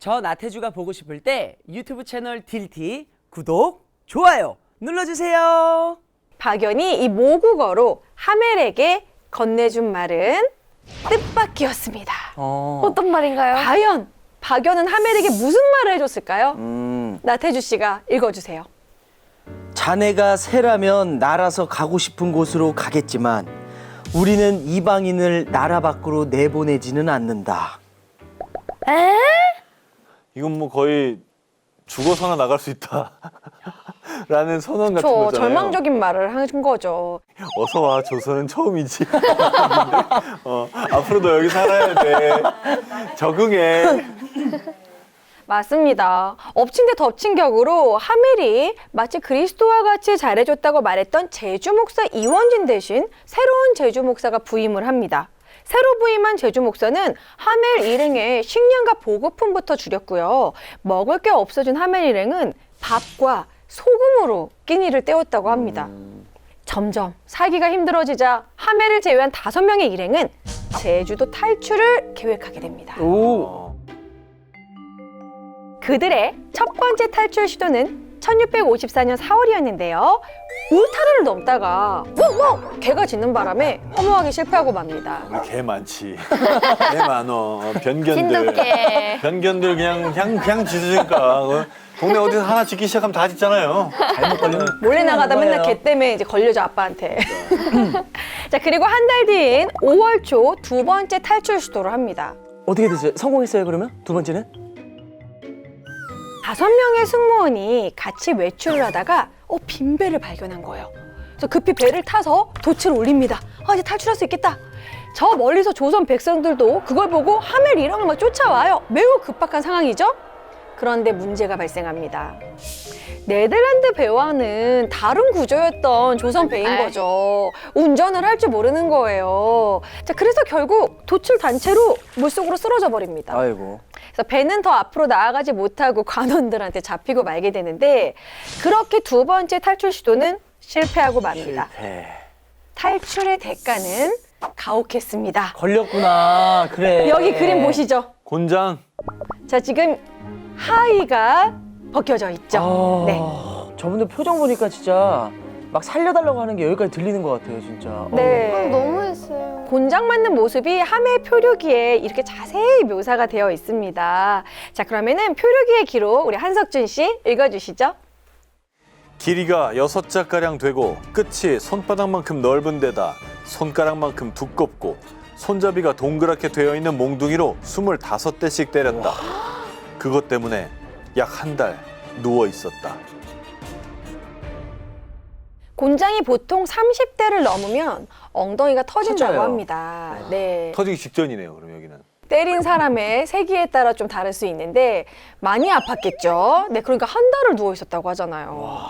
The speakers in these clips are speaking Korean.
저 나태주가 보고 싶을 때 유튜브 채널 딜티 구독, 좋아요 눌러주세요. 박연이 이 모국어로 하멜에게 건네준 말은 뜻밖이었습니다. 어떤 말인가요? 과연 박연은 하멜에게 무슨 말을 해줬을까요? 나태주 씨가 읽어주세요. 자네가 새라면 날아서 가고 싶은 곳으로 가겠지만 우리는 이방인을 나라 밖으로 내보내지는 않는다. 에? 이건 뭐 거의 죽어서나 나갈 수 있다 라는 선언 같은 저 거잖아요. 절망적인 말을 한 거죠. 어서 와, 조선은 처음이지. 앞으로도 여기 살아야 돼. 적응해. 맞습니다. 엎친 데 덮친 격으로 하멜이 마치 그리스도와 같이 잘해줬다고 말했던 제주 목사 이원진 대신 새로운 제주 목사가 부임을 합니다. 새로 부임한 제주 목사는 하멜 일행의 식량과 보급품부터 줄였고요. 먹을 게 없어진 하멜 일행은 밥과 소금으로 끼니를 때웠다고 합니다. 점점 살기가 힘들어지자 하멜을 제외한 5명의 일행은 제주도 탈출을 계획하게 됩니다. 그들의 첫 번째 탈출 시도는 1654년 4월이었는데요. 울타리를 넘다가 개가 짖는 바람에 허무하게 실패하고 맙니다. 우리 개 많지. 개 많어. 변견들. 진돗개. 변견들 그냥 짖으니까. 동네 어디서 하나 짖기 시작하면 다 짖잖아요. 잘못 걸리면 몰래 나가다 맨날 개 때문에 이제 걸려줘 아빠한테. 자, 그리고 한 달 뒤인 5월 초 두 번째 탈출 시도를 합니다. 어떻게 됐어요? 성공했어요 그러면? 두 번째는? 5명의 승무원이 같이 외출을 하다가 빈배를 발견한 거예요. 그래서 급히 배를 타서 돛을 올립니다. 이제 탈출할 수 있겠다. 저 멀리서 조선 백성들도 그걸 보고 하멜 일행을 막 쫓아와요. 매우 급박한 상황이죠. 그런데 문제가 발생합니다. 네덜란드 배와는 다른 구조였던 조선 배인 거죠. 운전을 할 줄 모르는 거예요. 자, 그래서 결국 돛을 단체로 물속으로 쓰러져 버립니다. 아이고. 그래서 배는 더 앞으로 나아가지 못하고 관원들한테 잡히고 말게 되는데 그렇게 두 번째 탈출 시도는 실패하고 맙니다. 탈출의 대가는 가혹했습니다. 걸렸구나. 그래. 여기 그림 보시죠. 곤장. 자, 지금 하의가 벗겨져 있죠. 네. 저분들 표정 보니까 진짜 막 살려달라고 하는 게 여기까지 들리는 것 같아요, 진짜. 네. 너무했어요. 곤장 맞는 모습이 하멜 표류기에 이렇게 자세히 묘사가 되어 있습니다. 자, 그러면은 표류기의 기록 우리 한석준 씨 읽어주시죠. 길이가 6자가량 되고 끝이 손바닥만큼 넓은 데다 손가락만큼 두껍고 손잡이가 동그랗게 되어 있는 몽둥이로 25대씩 때렸다. 그것 때문에 약 한 달 누워 있었다. 곤장이 보통 30대를 넘으면 엉덩이가 터진다고 터져요. 합니다. 네. 터지기 직전이네요, 그럼 여기는. 때린 사람의 세기에 따라 좀 다를 수 있는데 많이 아팠겠죠. 네, 그러니까 한 달을 누워 있었다고 하잖아요.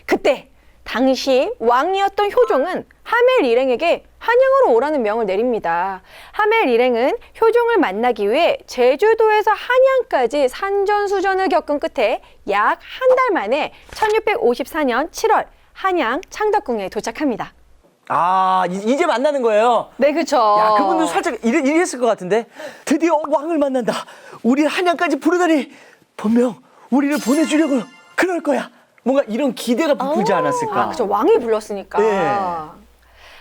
그때 당시 왕이었던 효종은 하멜 일행에게 한양으로 오라는 명을 내립니다. 하멜 일행은 효종을 만나기 위해 제주도에서 한양까지 산전수전을 겪은 끝에 약 한 달 만에 1654년 7월 한양 창덕궁에 도착합니다. 아, 이제 만나는 거예요? 네, 그렇죠. 야, 그분도 살짝 이랬을 것 같은데 드디어 왕을 만난다. 우리 한양까지 부르다니 분명 우리를 보내주려고 그럴 거야. 뭔가 이런 기대가 부풀지 않았을까. 그렇죠. 왕이 불렀으니까. 네.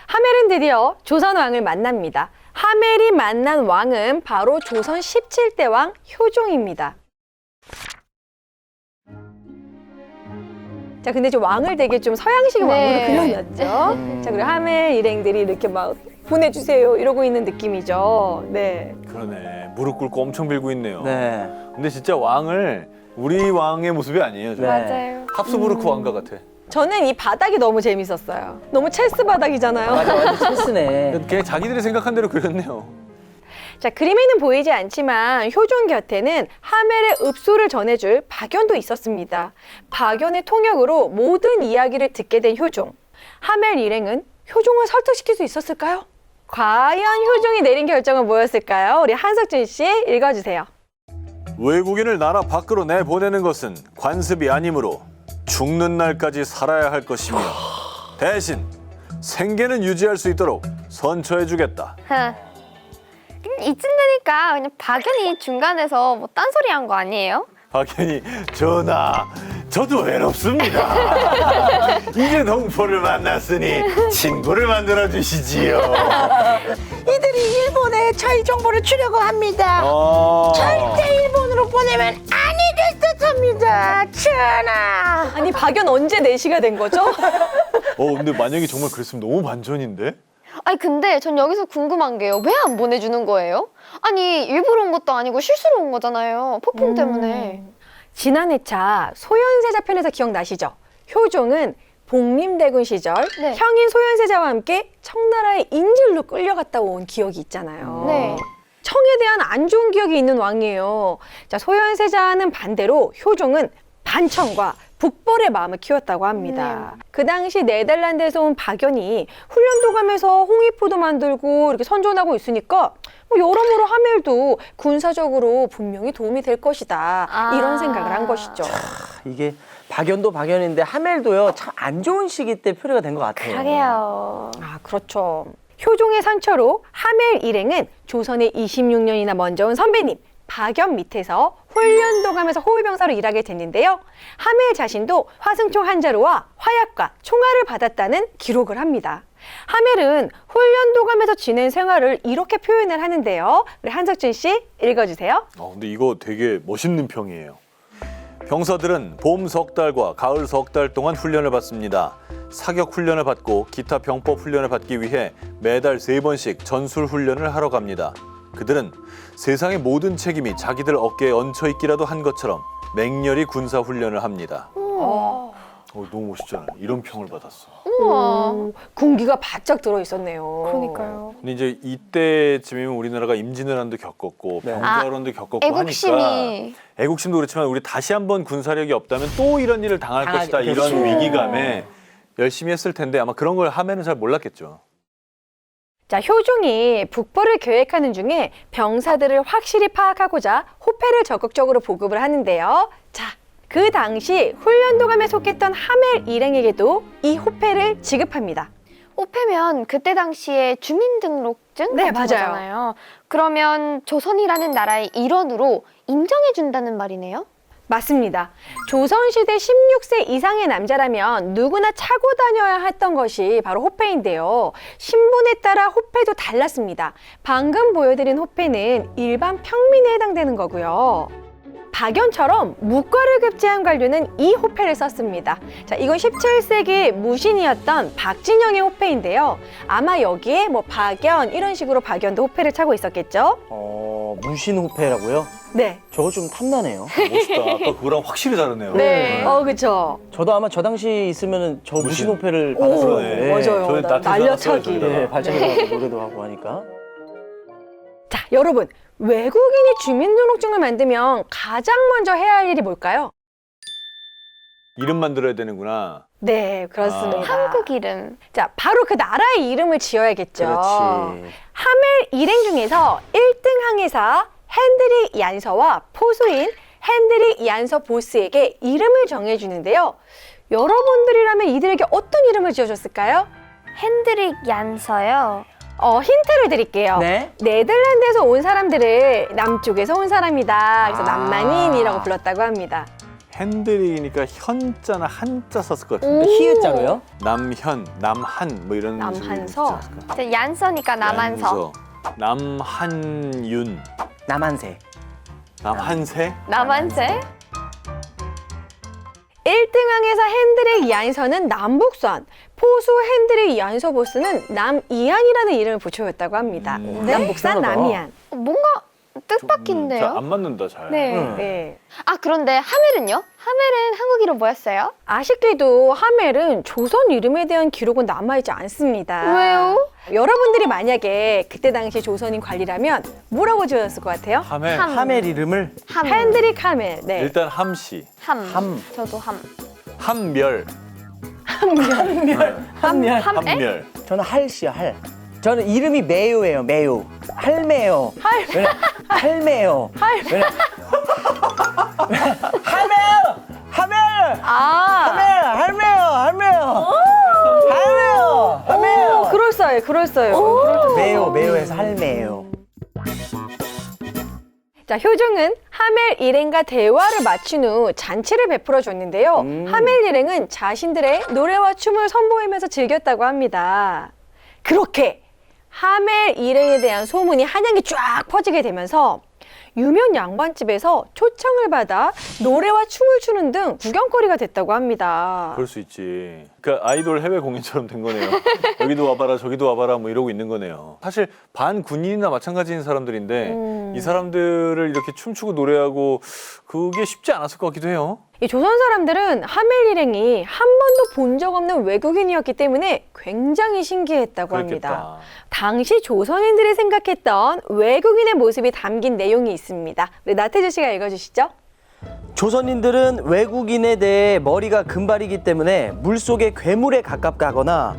하멜은 드디어 조선 왕을 만납니다. 하멜이 만난 왕은 바로 조선 17대 왕 효종입니다. 자, 근데 좀 왕을 되게 좀 서양식 왕으로 그려놨죠. 자, 그리고 하멜 일행들이 이렇게 막 보내주세요 이러고 있는 느낌이죠. 네. 그러네. 무릎 꿇고 엄청 빌고 있네요. 네. 근데 진짜 왕을 우리 왕의 모습이 아니에요. 네. 맞아요. 합스부르크 왕과 같아. 저는 이 바닥이 너무 재밌었어요. 너무 첼스 바닥이잖아요. 맞아, 완전 체스네. 그냥 자기들이 생각한 대로 그렸네요. 자, 그림에는 보이지 않지만 효종 곁에는 하멜의 읍소를 전해줄 박연도 있었습니다. 박연의 통역으로 모든 이야기를 듣게 된 효종. 하멜 일행은 효종을 설득시킬 수 있었을까요? 과연 효종이 내린 결정은 뭐였을까요? 우리 한석준 씨 읽어주세요. 외국인을 나라 밖으로 내보내는 것은 관습이 아니므로 죽는 날까지 살아야 할 것이며 대신 생계는 유지할 수 있도록 선처해주겠다. 이쯤 되니까 그냥 박연이 중간에서 뭐 딴소리 한 거 아니에요? 박현이 전하, 저도 외롭습니다. 이제 동포를 만났으니 친구를 만들어 주시지요. 이들이 일본에 저희 정보를 주려고 합니다. 절대 일본으로 보내면 아니 될 듯합니다. 전하. 아니 박연 언제 4시가 된 거죠? 근데 만약에 정말 그랬으면 너무 반전인데? 아니 근데 전 여기서 궁금한 게요. 왜 안 보내주는 거예요? 아니 일부러 온 것도 아니고 실수로 온 거잖아요. 폭풍 때문에. 지난 회차 소현세자 편에서 기억나시죠? 효종은 복림대군 시절 네. 형인 소현세자와 함께 청나라의 인질로 끌려갔다 온 기억이 있잖아요. 네. 청에 대한 안 좋은 기억이 있는 왕이에요. 자, 소현세자는 반대로 효종은 반청과 북벌의 마음을 키웠다고 합니다. 그 당시 네덜란드에서 온 박연이 훈련도 가면서 홍위포도 만들고 이렇게 선전하고 있으니까 뭐 여러모로 하멜도 군사적으로 분명히 도움이 될 것이다. 이런 생각을 한 것이죠. 이게 박연도 박연인데 하멜도요 참 안 좋은 시기 때 표류가 된 것 같아요. 그러게요. 아, 그렇죠. 효종의 상처로 하멜 일행은 조선에 26년이나 먼저 온 선배님 박연 밑에서 훈련도 가면서 호위병사로 일하게 됐는데요. 하멜 자신도 화승총 한 자루와 화약과 총알을 받았다는 기록을 합니다. 하멜은 훈련도 가면서 지낸 생활을 이렇게 표현을 하는데요. 우리 한석준 씨 읽어주세요. 근데 이거 되게 멋있는 평이에요. 병사들은 봄 석 달과 가을 석 달 동안 훈련을 받습니다. 사격 훈련을 받고 기타 병법 훈련을 받기 위해 매달 3번씩 전술 훈련을 하러 갑니다. 그들은 세상의 모든 책임이 자기들 어깨에 얹혀 있기라도 한 것처럼 맹렬히 군사 훈련을 합니다. 너무 멋있잖아요. 이런 평을 받았어. 우와. 군기가 바짝 들어 있었네요. 그러니까요. 근데 이제 이때쯤이면 우리나라가 임진왜란도 겪었고 네. 병자호란도 겪었고 애국심이. 하니까 애국심도 그렇지만 우리 다시 한번 군사력이 없다면 또 이런 일을 당할 것이다 이런 그렇죠. 위기감에 열심히 했을 텐데 아마 그런 걸 하면은 잘 몰랐겠죠. 자, 효종이 북벌을 계획하는 중에 병사들을 확실히 파악하고자 호패를 적극적으로 보급을 하는데요. 자, 그 당시 훈련도감에 속했던 하멜 일행에게도 이 호패를 지급합니다. 호패면 그때 당시에 주민등록증 네, 같은 맞아요. 거잖아요. 그러면 조선이라는 나라의 일원으로 인정해준다는 말이네요? 맞습니다. 조선시대 16세 이상의 남자라면 누구나 차고 다녀야 했던 것이 바로 호패인데요. 신분에 따라 호패도 달랐습니다. 방금 보여드린 호패는 일반 평민에 해당되는 거고요. 박연처럼 무과를 급제한 관료는 이 호패를 썼습니다. 자, 이건 17세기 무신이었던 박진영의 호패인데요. 아마 여기에 뭐 박연 이런 식으로 박연도 호패를 차고 있었겠죠? 무신 호패라고요? 네. 저거 좀 탐나네요. 멋있다. 아까 그거랑 확실히 다르네요. 네. 그쵸. 저도 아마 저 당시 있으면 저 무신 호패를 오, 받았을 그러네. 건데. 맞아요. 저희 나트에서 날려차기. 하나 써요, 네, 발전기도 노래도 하고 하니까. 자, 여러분, 외국인이 주민등록증을 만들면 가장 먼저 해야 할 일이 뭘까요? 이름 만들어야 되는구나. 네, 그렇습니다. 한국 이름. 자, 바로 그 나라의 이름을 지어야겠죠. 그렇지. 하멜 일행 중에서 1등 항해사 핸드릭 얀서와 포수인 핸드릭 얀서 보스에게 이름을 정해주는데요. 여러분들이라면 이들에게 어떤 이름을 지어줬을까요? 핸드릭 얀서요. 힌트를 드릴게요. 네. 네덜란드에서 온 사람들을 남쪽에서 온 사람이다. 그래서 남만인이라고 불렀다고 합니다. 핸드릭이니까 현자나 한자 썼을 것 같은데. 히읗자로요? 남현, 남한 뭐 이런 남한서. 이제 얀서니까 남한서. 남한윤, 남한세. 남한세. 남한세? 1등 항해사 핸드릭 얀서는 남북선, 포수 핸드릭 얀서 보스는 남이안이라는 이름을 붙여줬다고 합니다. 남북산 희한하다. 남이안. 뭔가 뜻밖인데요? 안 맞는다 잘. 네. 네. 아 그런데 하멜은요? 하멜은 한국 이름 뭐였어요? 아쉽게도 하멜은 조선 이름에 대한 기록은 남아있지 않습니다. 왜요? 여러분들이 만약에 그때 당시 조선인 관리라면 뭐라고 지어졌을 것 같아요? 함에 하멜 이름을 함. 핸드릭 하멜. 네. 일단 함씨, 함. 저도 함. 함멸, 함멸. 함멸. 저는 할씨요, 할. 저는 이름이 매요예요, 매요. 할매요. 할매요. 하멜! 하멜! 할매요! 할매요! 그럴싸해, 그럴싸해요. 매요에서 할매요. 자, 효종은 하멜 일행과 대화를 마친 후 잔치를 베풀어 줬는데요. 하멜 일행은 자신들의 노래와 춤을 선보이면서 즐겼다고 합니다. 그렇게 하멜 일행에 대한 소문이 한양에 쫙 퍼지게 되면서 유명 양반집에서 초청을 받아 노래와 춤을 추는 등 구경거리가 됐다고 합니다. 그럴 수 있지. 그러니까 아이돌 해외 공연처럼 된 거네요. 여기도 와봐라 저기도 와봐라 뭐 이러고 있는 거네요. 사실 반군인이나 마찬가지인 사람들인데 이 사람들을 이렇게 춤추고 노래하고 그게 쉽지 않았을 것 같기도 해요. 이 조선 사람들은 하멜 일행이 한 번도 본 적 없는 외국인이었기 때문에 굉장히 신기했다고 합니다. 그랬겠다. 당시 조선인들이 생각했던 외국인의 모습이 담긴 내용이 있습니다. 우리 나태주 씨가 읽어주시죠. 조선인들은 외국인에 대해 머리가 금발이기 때문에 물속의 괴물에 가깝다거나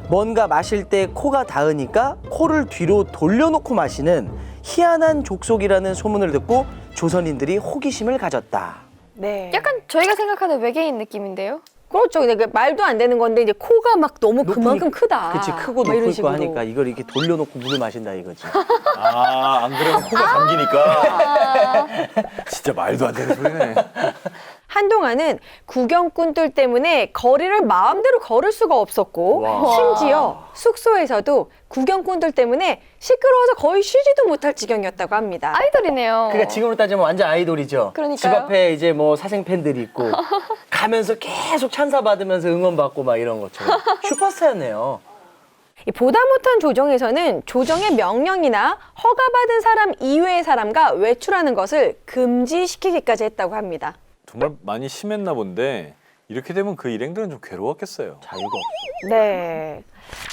뭔가 마실 때 코가 닿으니까 코를 뒤로 돌려놓고 마시는 희한한 족속이라는 소문을 듣고 조선인들이 호기심을 가졌다. 네. 약간 저희가 생각하는 외계인 느낌인데요. 그렇죠. 근데 말도 안 되는 건데 이제 코가 막 너무 그만큼 크다. 그치, 크고 막 이런 높을 거 식으로. 하니까 이걸 이렇게 돌려놓고 물을 마신다 이거지. 아, 안 그러면 코가 잠기니까. 진짜 말도 안 되는 소리네. 한동안은 구경꾼들 때문에 거리를 마음대로 걸을 수가 없었고 심지어 숙소에서도 구경꾼들 때문에 시끄러워서 거의 쉬지도 못할 지경이었다고 합니다. 아이돌이네요. 그러니까 지금으로 따지면 완전 아이돌이죠. 그러니까요. 집 앞에 이제 뭐 사생 팬들이 있고 가면서 계속 찬사 받으면서 응원 받고 막 이런 것처럼 슈퍼스타였네요. 이 보다 못한 조정에서는 조정의 명령이나 허가받은 사람 이외의 사람과 외출하는 것을 금지시키기까지 했다고 합니다. 정말 많이 심했나 본데 이렇게 되면 그 일행들은 좀 괴로웠겠어요. 자유가 없어. 네.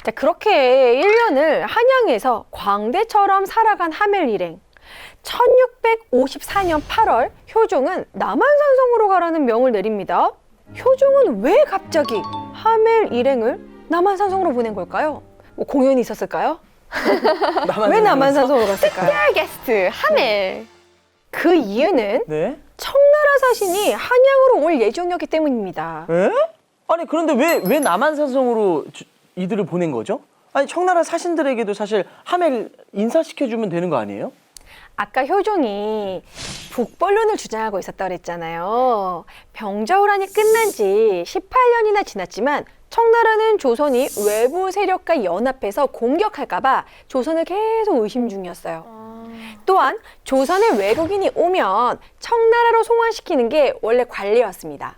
자, 그렇게 1년을 한양에서 광대처럼 살아간 하멜 일행. 1654년 8월 효종은 남한산성으로 가라는 명을 내립니다. 효종은 왜 갑자기 하멜 일행을 남한산성으로 보낸 걸까요? 뭐 공연이 있었을까요? 왜 남한산성으로 갔을까요? 특별 게스트 하멜. 그 이유는 네? 청나라 사신이 한양으로 올 예정이었기 때문입니다. 에? 아니 그런데 왜 남한산성으로 이들을 보낸 거죠? 아니 청나라 사신들에게도 사실 하멜 인사시켜주면 되는 거 아니에요? 아까 효종이 북벌론을 주장하고 있었다 그랬잖아요. 병저우란이 끝난 지 18년이나 지났지만 청나라는 조선이 외부 세력과 연합해서 공격할까 봐 조선을 계속 의심 중이었어요. 또한 조선에 외국인이 오면 청나라로 송환시키는 게 원래 관례였습니다.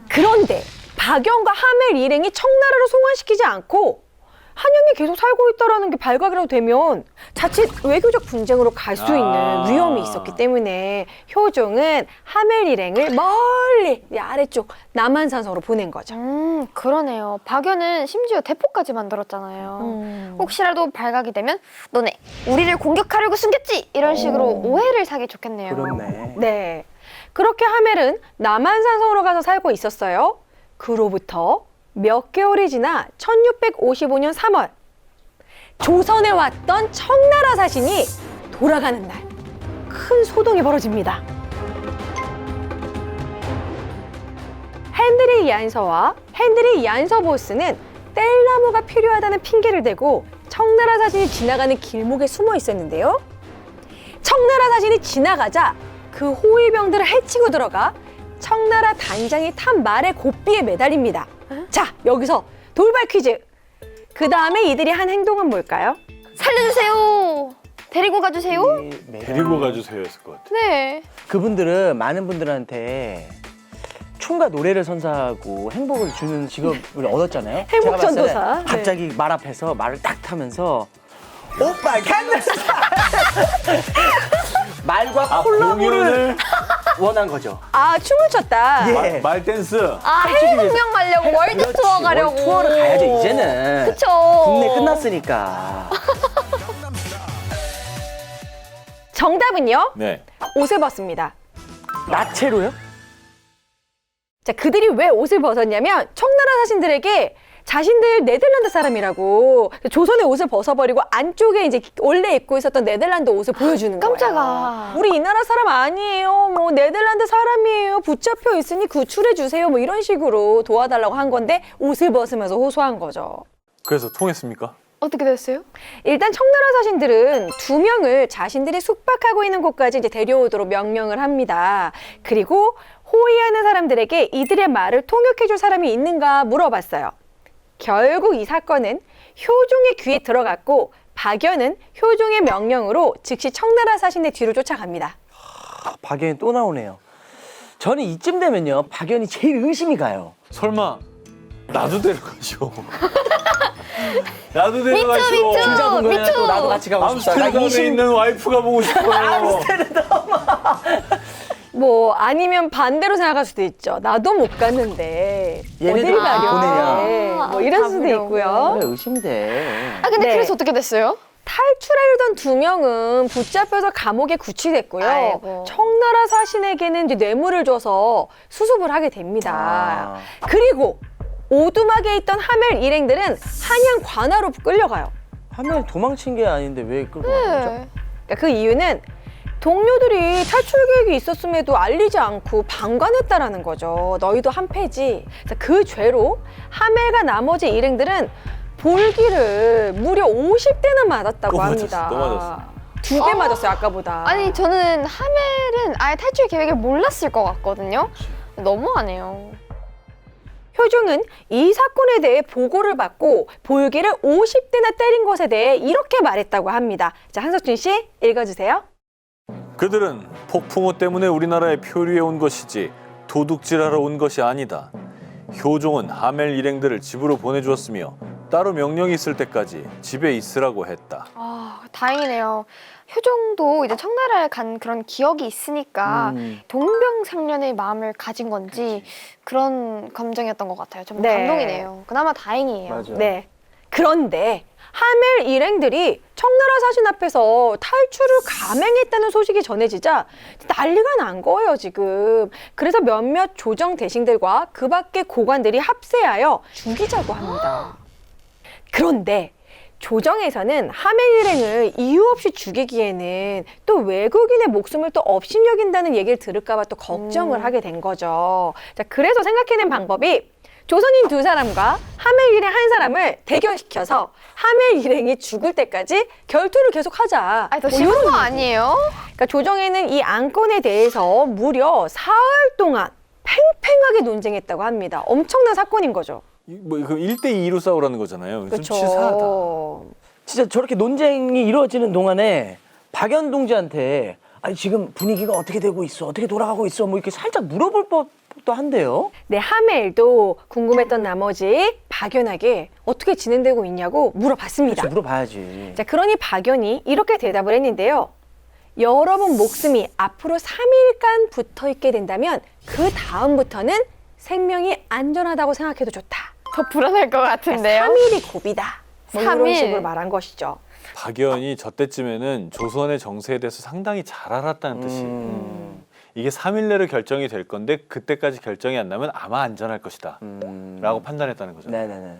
그런데 박영과 하멜 일행이 청나라로 송환시키지 않고 한양에 계속 살고 있다는 게 발각이라도 되면 자칫 외교적 분쟁으로 갈 수 있는 위험이 있었기 때문에 효종은 하멜 일행을 멀리 아래쪽 남한산성으로 보낸 거죠. 그러네요. 박연은 심지어 대포까지 만들었잖아요. 혹시라도 발각이 되면 너네 우리를 공격하려고 숨겼지? 이런 식으로 오해를 사기 좋겠네요. 그렇네. 네. 그렇게 하멜은 남한산성으로 가서 살고 있었어요. 그로부터 몇 개월이 지나 1655년 3월 조선에 왔던 청나라 사신이 돌아가는 날 큰 소동이 벌어집니다. 헨드리 얀서와 헨드리 얀서 보스는 뗄나무가 필요하다는 핑계를 대고 청나라 사신이 지나가는 길목에 숨어 있었는데요. 청나라 사신이 지나가자 그 호위병들을 해치고 들어가 청나라 단장이 탄 말의 고삐에 매달립니다. 자, 여기서 돌발 퀴즈. 그 다음에 이들이 한 행동은 뭘까요? 살려주세요. 데리고 가주세요. 데리고 가주세요 했을 것 같아요. 네. 그분들은 많은 분들한테 춤과 노래를 선사하고 행복을 주는 직업을 얻었잖아요. 행복 제가 봤을 때 전도사. 네. 갑자기 말 앞에서 말을 딱 타면서 오빠 캔들스타 말과 콜라보를 공연을 원한 거죠. 아, 춤을 췄다. 예. 말 댄스. 해외 공연 가려고 월드 그렇지. 투어 가려고. 월드 투어를 가야죠 이제는. 그쵸. 국내 끝났으니까. 정답은요? 네. 옷을 벗습니다. 나체로요? 자, 그들이 왜 옷을 벗었냐면 청나라 사신들에게 자신들 네덜란드 사람이라고 조선의 옷을 벗어버리고 안쪽에 이제 원래 입고 있었던 네덜란드 옷을 보여주는 거예요. 깜짝아. 우리 이 나라 사람 아니에요. 뭐 네덜란드 사람이에요. 붙잡혀 있으니 구출해 주세요. 뭐 이런 식으로 도와달라고 한 건데 옷을 벗으면서 호소한 거죠. 그래서 통했습니까? 어떻게 됐어요? 일단 청나라 사신들은 2명을 자신들이 숙박하고 있는 곳까지 이제 데려오도록 명령을 합니다. 그리고 호위하는 사람들에게 이들의 말을 통역해줄 사람이 있는가 물어봤어요. 결국 이 사건은 효종의 귀에 들어갔고 박연은 효종의 명령으로 즉시 청나라 사신의 뒤로 쫓아갑니다. 박연이 또 나오네요. 저는 이쯤 되면요, 박연이 제일 의심이 가요. 설마 나도 데려가시오. 나도 데려가시오. 중자동거리나 또 나도 같이 가고 싶다. 나 암스테르담에 있는 와이프가 보고 싶어요. 뭐 아니면 반대로 생각할 수도 있죠. 나도 못 갔는데 얘네들 어딜 가려? 보내냐. 뭐 이럴 수도 가보려고. 있고요. 그래, 의심돼. 아 근데 네. 그래서 어떻게 됐어요? 탈출하려던 2명은 붙잡혀서 감옥에 구치됐고요. 아이고. 청나라 사신에게는 이제 뇌물을 줘서 수습을 하게 됩니다. 그리고 오두막에 있던 하멜 일행들은 한양 관하로 끌려가요. 하멜 도망친 게 아닌데 왜 끌고 가는 거죠? 네. 그러니까 그 이유는 동료들이 탈출 계획이 있었음에도 알리지 않고 방관했다라는 거죠. 너희도 한패지. 그래서 그 죄로 하멜과 나머지 일행들은 볼기를 무려 50대나 맞았다고 또 합니다. 맞았어, 또 맞았어. 2배 맞았어요, 아까보다. 아니 저는 하멜은 아예 탈출 계획을 몰랐을 것 같거든요. 너무하네요. 효종은 이 사건에 대해 보고를 받고 볼기를 50대나 때린 것에 대해 이렇게 말했다고 합니다. 자, 한석준 씨 읽어주세요. 그들은 폭풍우 때문에 우리나라에 표류해 온 것이지 도둑질하러 온 것이 아니다. 효종은 하멜 일행들을 집으로 보내주었으며 따로 명령이 있을 때까지 집에 있으라고 했다. 아 다행이네요. 효종도 이제 청나라에 간 그런 기억이 있으니까 동병상련의 마음을 가진 건지 그런 감정이었던 것 같아요. 정말 네. 감동이네요. 그나마 다행이에요. 맞아. 네. 그런데 하멜 일행들이 청나라 사신 앞에서 탈출을 감행했다는 소식이 전해지자 난리가 난 거예요, 지금. 그래서 몇몇 조정 대신들과 그 밖의 고관들이 합세하여 죽이자고 합니다. 그런데 조정에서는 하멜 일행을 이유 없이 죽이기에는 또 외국인의 목숨을 또 업신여긴다는 얘기를 들을까봐 또 걱정을 하게 된 거죠. 자, 그래서 생각해낸 방법이 조선인 2사람과 하멜 일행 1사람을 대결시켜서 하멜 일행이 죽을 때까지 결투를 계속하자. 아니 더 뭐 쉬운 이런 거 아니에요? 그러니까 조정에는 이 안건에 대해서 무려 사흘 동안 팽팽하게 논쟁했다고 합니다. 엄청난 사건인 거죠. 뭐 그럼 1대2로 싸우라는 거잖아요. 좀 그렇죠. 치사하다. 진짜 저렇게 논쟁이 이루어지는 동안에 박연 동지한테 아니 지금 분위기가 어떻게 되고 있어? 어떻게 돌아가고 있어? 뭐 이렇게 살짝 물어볼 법도 한데요. 네, 하멜도 궁금했던 나머지 박연에게 어떻게 진행되고 있냐고 물어봤습니다. 그렇죠, 물어봐야지. 자, 그러니 박연이 이렇게 대답을 했는데요. 여러분 목숨이 앞으로 3일간 붙어 있게 된다면 그 다음부터는 생명이 안전하다고 생각해도 좋다. 더 불안할 것 같은데요. 3일이 고비다. 뭐 이런 3일. 식으로 말한 것이죠. 박연이 저 때쯤에는 조선의 정세에 대해서 상당히 잘 알았다는 뜻이에요. 이게 3일 내로 결정이 될 건데 그때까지 결정이 안 나면 아마 안전할 것이다 라고 판단했다는 거죠. 네네네.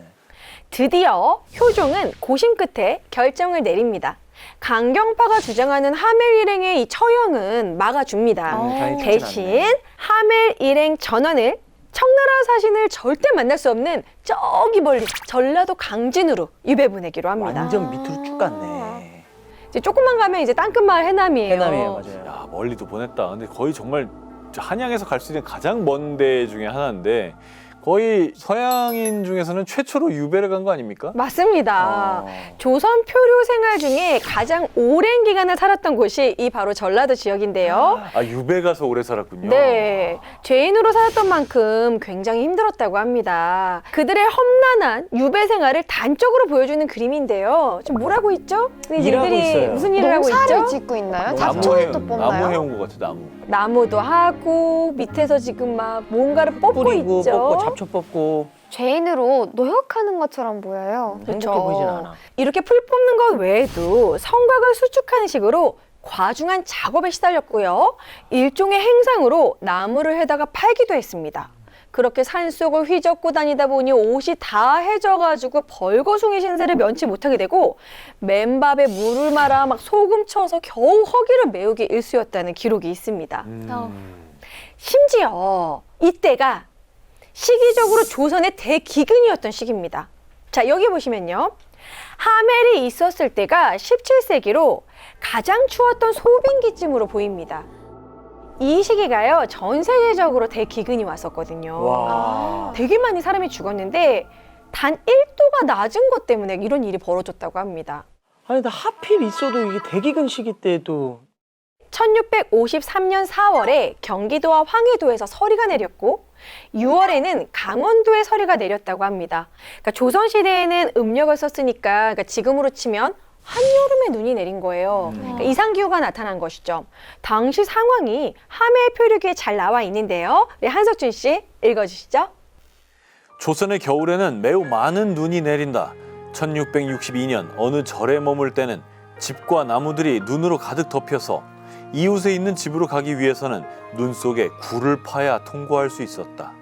드디어 효종은 고심 끝에 결정을 내립니다. 강경파가 주장하는 하멜 일행의 이 처형은 막아줍니다. 당연히 대신 않네. 하멜 일행 전원을 청나라 사신을 절대 만날 수 없는 저기 멀리 전라도 강진으로 유배 보내기로 합니다. 완전 밑으로 쭉 갔네. 이제 조금만 가면 이제 땅끝마을 해남이에요. 해남이에요, 맞아요. 야, 멀리도 보냈다. 근데 거의 정말 한양에서 갈 수 있는 가장 먼 데 중에 하나인데 거의 서양인 중에서는 최초로 유배를 간 거 아닙니까? 맞습니다. 조선 표류 생활 중에 가장 오랜 기간을 살았던 곳이 이 바로 전라도 지역인데요. 아, 유배 가서 오래 살았군요. 네, 죄인으로 살았던 만큼 굉장히 힘들었다고 합니다. 그들의 험난한 유배 생활을 단적으로 보여주는 그림인데요. 지금 뭘 하고 있죠? 일하고 얘들이 있어요. 무슨 일을 하고 농사를 있죠? 짓고 있나요? 나무 잡초를 또 뽑나요? 나무 해온 것 같아, 나무. 나무도 하고 밑에서 지금 막 뭔가를 뽑고 뿌리고 있죠. 뽑고 잡초 뽑고 죄인으로 노역하는 것처럼 보여요. 그렇죠. 행복해 보이진 않아. 이렇게 풀 뽑는 것 외에도 성곽을 수축하는 식으로 과중한 작업에 시달렸고요. 일종의 행상으로 나무를 해다가 팔기도 했습니다. 그렇게 산속을 휘젓고 다니다 보니 옷이 다 해져가지고 벌거숭이 신세를 면치 못하게 되고 맨밥에 물을 말아 막 소금 쳐서 겨우 허기를 메우기 일쑤였다는 기록이 있습니다. 심지어 이때가 시기적으로 조선의 대기근이었던 시기입니다. 자, 여기 보시면요. 하멜이 있었을 때가 17세기로 가장 추웠던 소빙기쯤으로 보입니다. 이 시기가요, 전 세계적으로 대기근이 왔었거든요. 와. 되게 많이 사람이 죽었는데 단 1도가 낮은 것 때문에 이런 일이 벌어졌다고 합니다. 아니, 근데 하필 있어도 이게 대기근 시기 때도 1653년 4월에 경기도와 황해도에서 서리가 내렸고 6월에는 강원도에 서리가 내렸다고 합니다. 그러니까 조선시대에는 음력을 썼으니까 그러니까 지금으로 치면 한여름에 눈이 내린 거예요. 그러니까 이상기후가 나타난 것이죠. 당시 상황이 하멜 표류기에 잘 나와 있는데요. 우리 한석준 씨 읽어주시죠. 조선의 겨울에는 매우 많은 눈이 내린다. 1662년 어느 절에 머물 때는 집과 나무들이 눈으로 가득 덮여서 이웃에 있는 집으로 가기 위해서는 눈 속에 굴을 파야 통과할 수 있었다.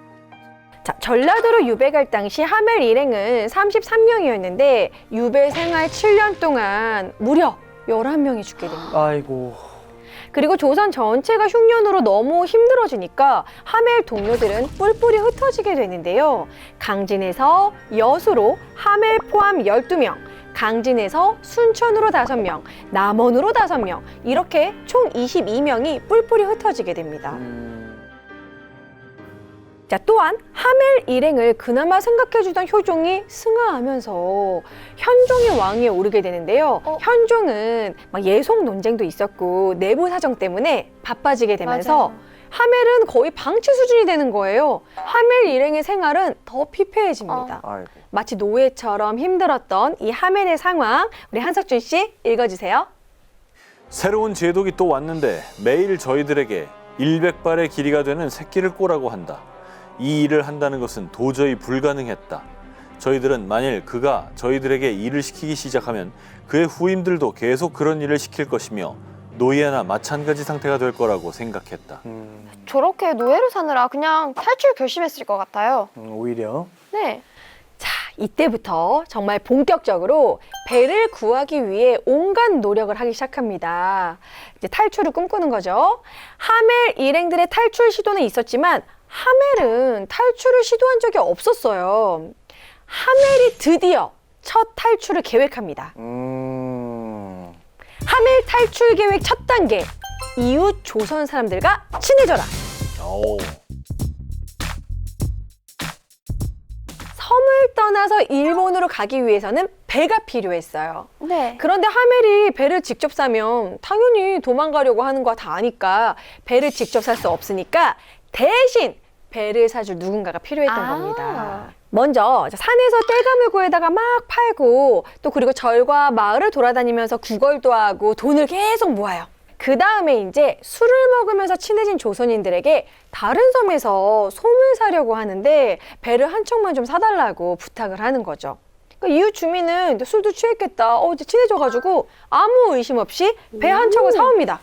자, 전라도로 유배 갈 당시 하멜 일행은 33명이었는데 유배 생활 7년 동안 무려 11명이 죽게 됩니다. 아이고. 그리고 조선 전체가 흉년으로 너무 힘들어지니까 하멜 동료들은 뿔뿔이 흩어지게 되는데요. 강진에서 여수로 하멜 포함 12명, 강진에서 순천으로 5명, 남원으로 5명, 이렇게 총 22명이 뿔뿔이 흩어지게 됩니다. 자, 또한 하멜 일행을 그나마 생각해주던 효종이 승하하면서 현종이 왕위에 오르게 되는데요. 현종은 막 예속 논쟁도 있었고 내부 사정 때문에 바빠지게 되면서 맞아요. 하멜은 거의 방치 수준이 되는 거예요. 하멜 일행의 생활은 더 피폐해집니다. 아이고. 마치 노예처럼 힘들었던 이 하멜의 상황, 우리 한석준 씨 읽어주세요. 새로운 제독이 또 왔는데 매일 저희들에게 100발의 길이가 되는 새끼를 꼬라고 한다. 이 일을 한다는 것은 도저히 불가능했다. 저희들은 만일 그가 저희들에게 일을 시키기 시작하면 그의 후임들도 계속 그런 일을 시킬 것이며 노예나 마찬가지 상태가 될 거라고 생각했다. 저렇게 노예로 사느라 그냥 탈출 결심했을 것 같아요. 오히려. 네. 자, 이때부터 정말 본격적으로 배를 구하기 위해 온갖 노력을 하기 시작합니다. 이제 탈출을 꿈꾸는 거죠. 하멜 일행들의 탈출 시도는 있었지만 하멜은 탈출을 시도한 적이 없었어요. 하멜이 드디어 첫 탈출을 계획합니다. 하멜 탈출 계획 첫 단계, 이웃 조선 사람들과 친해져라. 오. 섬을 떠나서 일본으로 가기 위해서는 배가 필요했어요. 네. 그런데 하멜이 배를 직접 사면 당연히 도망가려고 하는 거 다 아니까 배를 직접 살 수 없으니까 대신 배를 사줄 누군가가 필요했던 겁니다. 먼저 산에서 떼감을 구해다가 막 팔고 또 그리고 절과 마을을 돌아다니면서 구걸도 하고 돈을 계속 모아요. 그 다음에 이제 술을 먹으면서 친해진 조선인들에게 다른 섬에서 솜을 사려고 하는데 배를 한 척만 좀 사달라고 부탁을 하는 거죠. 그러니까 이웃 주민은 술도 취했겠다. 이제 친해져가지고 아무 의심 없이 배 한 척을 사옵니다.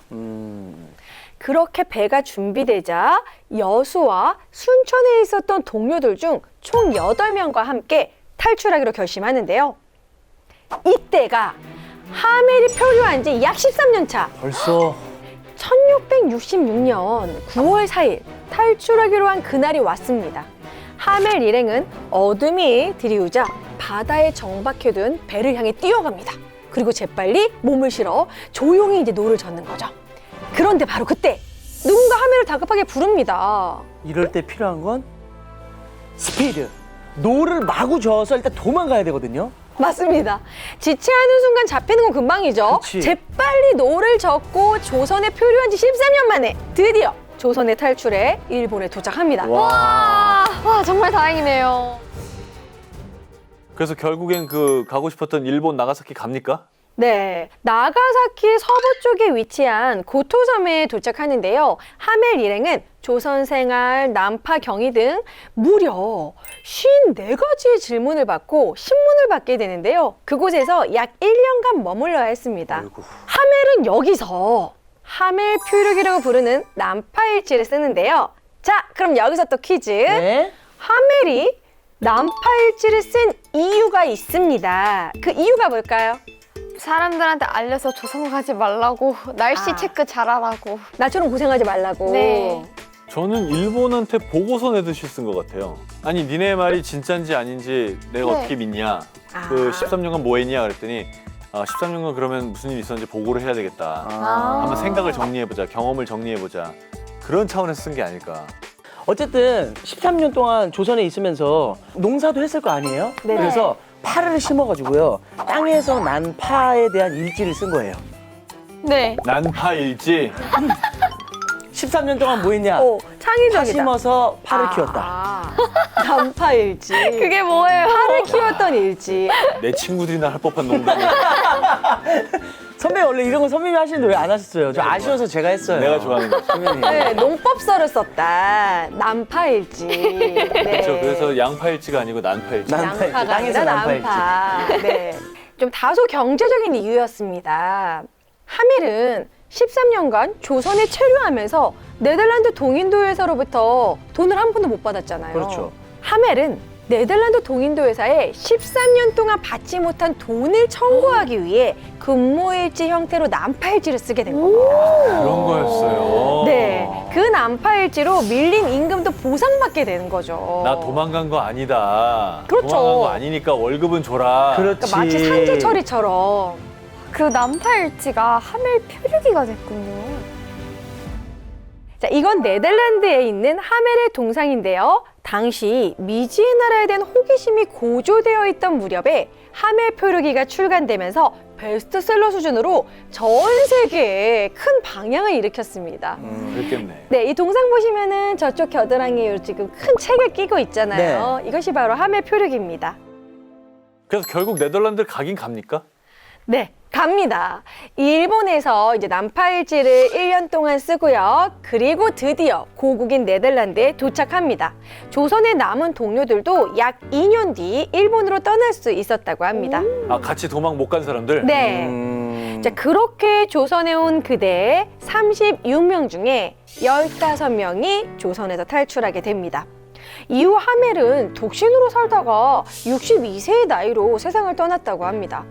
그렇게 배가 준비되자 여수와 순천에 있었던 동료들 중 총 8명과 함께 탈출하기로 결심하는데요. 이때가 하멜이 표류한 지 약 13년 차 벌써 1666년 9월 4일 탈출하기로 한 그날이 왔습니다. 하멜 일행은 어둠이 들이우자 바다에 정박해둔 배를 향해 뛰어갑니다. 그리고 재빨리 몸을 실어 조용히 이제 노를 젓는 거죠. 그런데 바로 그때 누군가 하멜을 다급하게 부릅니다. 이럴 때 필요한 건 스피드. 노를 마구 저어서 일단 도망가야 되거든요. 맞습니다. 지체하는 순간 잡히는 건 금방이죠. 그치. 재빨리 노를 젓고 조선에 표류한 지 13년 만에 드디어 조선에 탈출해 일본에 도착합니다. 와, 정말 다행이네요. 그래서 결국엔 그 가고 싶었던 일본 나가사키 갑니까? 네, 나가사키 서부 쪽에 위치한 고토섬에 도착하는데요. 하멜 일행은 조선 생활, 난파 경위 등 무려 54가지의 질문을 받고 신문을 받게 되는데요. 그곳에서 약 1년간 머물러야 했습니다. 하멜은 여기서 하멜 표류기라고 부르는 난파일지를 쓰는데요. 자, 그럼 여기서 또 퀴즈. 네. 하멜이 난파일지를 쓴 이유가 있습니다. 그 이유가 뭘까요? 사람들한테 알려서 조선 가지 말라고, 날씨 체크 잘하라고. 나처럼 고생하지 말라고. 네. 저는 일본한테 보고서 내듯이 쓴 것 같아요. 아니 니네 말이 진짠지 아닌지 내가 네. 어떻게 믿냐. 그 13년간 뭐 했냐 그랬더니 13년간 그러면 무슨 일이 있었는지 보고를 해야 되겠다. 한번 생각을 정리해보자. 경험을 정리해보자. 그런 차원에서 쓴 게 아닐까. 어쨌든 13년 동안 조선에 있으면서 농사도 했을 거 아니에요? 네. 그래서 파를 심어가지고요. 땅에서 난 파에 대한 일지를 쓴 거예요. 네. 난파일지. 13년 동안 뭐 했냐? 오, 파 창의적이다. 심어서 파를 키웠다. 아, 난파일지. 그게 뭐예요? 파를 키웠던 일지. 내 친구들이나 할 법한 농담을 선배 원래 이런 거 선배님이 하시는데 왜 안 하셨어요? 저 아쉬워서 제가 했어요. 내가 좋아하는 거지. 선배님. 네, 농법서를 썼다. 난파일지. 네. 그렇죠. 그래서 양파일지가 아니고 난파일지. 난파일지. 양파가 땅에서 아니라 난파일지. 난파. 네. 좀 다소 경제적인 이유였습니다. 하멜은 13년간 조선에 체류하면서 네덜란드 동인도 회사로부터 돈을 한 푼도 못 받았잖아요. 그렇죠. 하멜은 네덜란드 동인도 회사에 13년 동안 받지 못한 돈을 청구하기 위해 근무일지 형태로 난파일지를 쓰게 된 겁니다. 그런 거였어요. 네, 그 난파일지로 밀린 임금도 보상받게 되는 거죠. 나 도망간 거 아니다. 그렇죠. 도망간 거 아니니까 월급은 줘라. 그렇지. 그러니까 마치 산재 처리처럼. 그 난파일지가 하멜 표류기가 됐군요. 자, 이건 네덜란드에 있는 하멜의 동상인데요. 당시 미지의 나라에 대한 호기심이 고조되어 있던 무렵에 하멜 표류기가 출간되면서 베스트셀러 수준으로 전 세계에 큰 방향을 일으켰습니다. 그랬겠네. 네, 이 동상 보시면은 저쪽 겨드랑이에 지금 큰 책을 끼고 있잖아요. 이것이 바로 하멜 표류기입니다. 그래서 결국 네덜란드 가긴 갑니까? 네, 갑니다. 일본에서 이제 난파일지를 1년 동안 쓰고요. 그리고 드디어 고국인 네덜란드에 도착합니다. 조선에 남은 동료들도 약 2년 뒤 일본으로 떠날 수 있었다고 합니다. 아, 같이 도망 못 간 사람들? 네. 자, 그렇게 조선에 온 그대 36명 중에 15명이 조선에서 탈출하게 됩니다. 이후 하멜은 독신으로 살다가 62세의 나이로 세상을 떠났다고 합니다.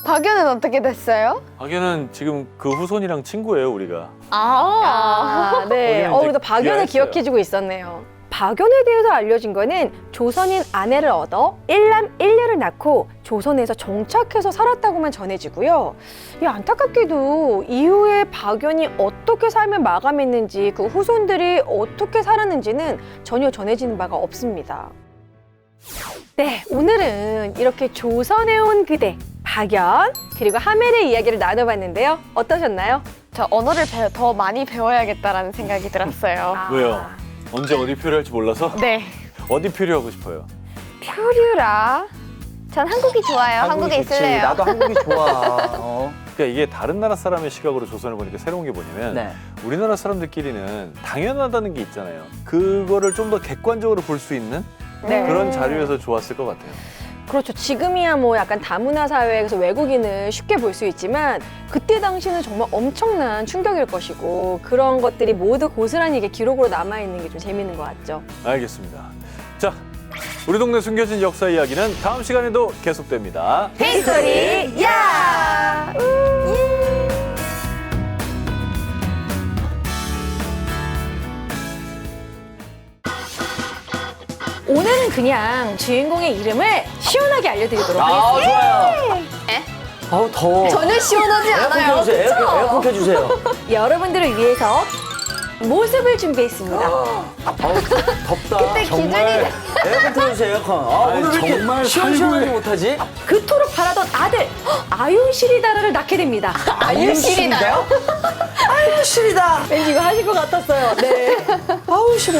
박연은 어떻게 됐어요? 박연은 지금 그 후손이랑 친구예요, 우리가. 아, 네. 거기는 이제 그래도 박연을 귀화했어요. 기억해주고 있었네요. 박연에 대해서 알려진 거는 조선인 아내를 얻어 일남 일녀를 낳고 조선에서 정착해서 살았다고만 전해지고요. 이 안타깝게도 이후에 박연이 어떻게 삶을 마감했는지 그 후손들이 어떻게 살았는지는 전혀 전해지는 바가 없습니다. 네, 오늘은 이렇게 조선에 온 그대 박연 그리고 하멜의 이야기를 나눠봤는데요. 어떠셨나요? 저 언어를 더 많이 배워야겠다라는 생각이 들었어요. 왜요? 언제 어디 표류할지 몰라서? 네. 어디 표류하고 싶어요? 표류라. 전 한국이 좋아요. 한국에 좋지. 있을래요. 나도 한국이 좋아. 그러니까 이게 다른 나라 사람의 시각으로 조선을 보니까 새로운 게 뭐냐면 네. 우리나라 사람들끼리는 당연하다는 게 있잖아요. 그거를 좀 더 객관적으로 볼 수 있는 네. 그런 자료여서 좋았을 것 같아요. 그렇죠. 지금이야 뭐 약간 다문화 사회에서 외국인을 쉽게 볼 수 있지만 그때 당시는 정말 엄청난 충격일 것이고 그런 것들이 모두 고스란히 이게 기록으로 남아있는 게 좀 재밌는 것 같죠. 알겠습니다. 자, 우리 동네 숨겨진 역사 이야기는 다음 시간에도 계속됩니다. 히스토리 야! 오늘은 그냥 주인공의 이름을 시원하게 알려드리도록 하겠습니다. 좋아요. 아우 더워. 전혀 시원하지 에어컨 않아요. 켜주세요. 에어컨 켜주세요. 여러분들을 위해서 모습을 준비했습니다. 아우 덥다. 그때 정말. 에어컨 틀어주세요. 에어컨. 오늘 왜 이렇게 정말 시원시원하지 못하지? 그토록 바라던 아들 아윤실이다를 낳게 됩니다. 아윤실이나요? 아유 싫다. 왠지 이거 하실 것 같았어요. 네. 아우 싫어.